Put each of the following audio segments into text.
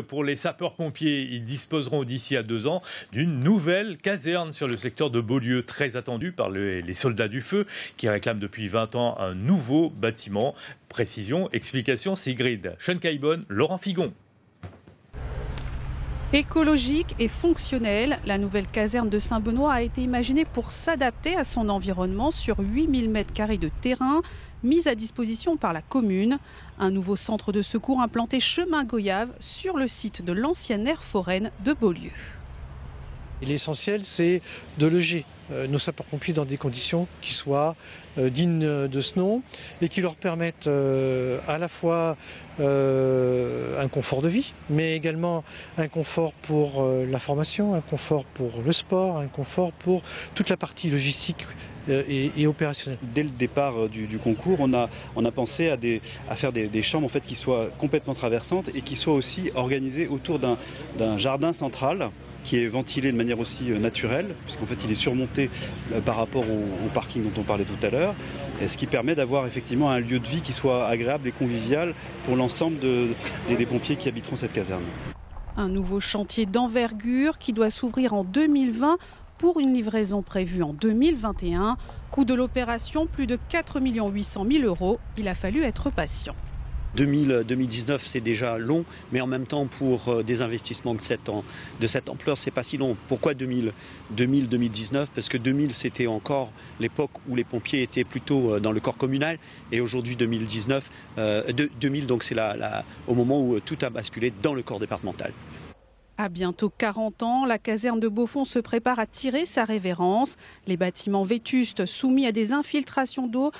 Pour les sapeurs-pompiers, ils disposeront d'ici à 2 ans d'une nouvelle caserne sur le secteur de Beaulieu, très attendue par les soldats du feu qui réclament depuis 20 ans un nouveau bâtiment. Précision, explication, Sigrid Schoenkaibon, Laurent Figon. Écologique et fonctionnelle, la nouvelle caserne de Saint-Benoît a été imaginée pour s'adapter à son environnement sur 8000 m² de terrain, mis à disposition par la commune. Un nouveau centre de secours implanté chemin Goyave sur le site de l'ancienne aire foraine de Beaulieu. L'essentiel, c'est de loger nos sapeurs-pompiers dans des conditions qui soient dignes de ce nom et qui leur permettent à la fois un confort de vie, mais également un confort pour la formation, un confort pour le sport, un confort pour toute la partie logistique et opérationnelle. Dès le départ du concours, on a pensé à faire des chambres en fait, qui soient complètement traversantes et qui soient aussi organisées autour d'un jardin central qui est ventilé de manière aussi naturelle, puisqu'en fait il est surmonté par rapport au parking dont on parlait tout à l'heure, ce qui permet d'avoir effectivement un lieu de vie qui soit agréable et convivial pour l'ensemble des pompiers qui habiteront cette caserne. Un nouveau chantier d'envergure qui doit s'ouvrir en 2020 pour une livraison prévue en 2021. Coût de l'opération, plus de 4 800 000 €. Il a fallu être patient. 2019, c'est déjà long, mais en même temps, pour des investissements de cette ampleur, c'est pas si long. Pourquoi 2019 Parce que 2000, c'était encore l'époque où les pompiers étaient plutôt dans le corps communal, et aujourd'hui 2020, donc c'est au moment où tout a basculé dans le corps départemental. À bientôt 40 ans, la caserne de Beaufort se prépare à tirer sa révérence. Les bâtiments vétustes soumis à des infiltrations d'eau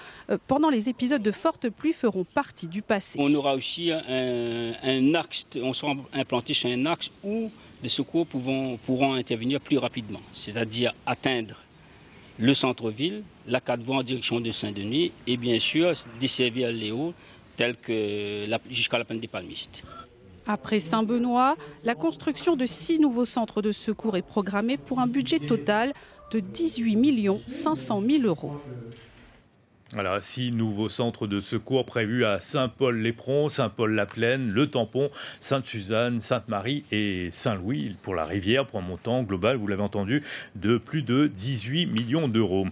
pendant les épisodes de fortes pluies feront partie du passé. On aura aussi un axe, on sera implanté sur un axe où les secours pourront intervenir plus rapidement, c'est-à-dire atteindre le centre-ville, la 4 voies en direction de Saint-Denis et bien sûr desservir les hauts tels que jusqu'à la plaine des Palmistes. Après Saint-Benoît, la construction de 6 nouveaux centres de secours est programmée pour un budget total de 18 500 000 €. Voilà, 6 nouveaux centres de secours prévus à Saint-Paul-l'Éperon, Saint-Paul-la-Plaine, Le Tampon, Sainte-Suzanne, Sainte-Marie et Saint-Louis pour la Rivière, pour un montant global, vous l'avez entendu, de plus de 18 millions d'euros.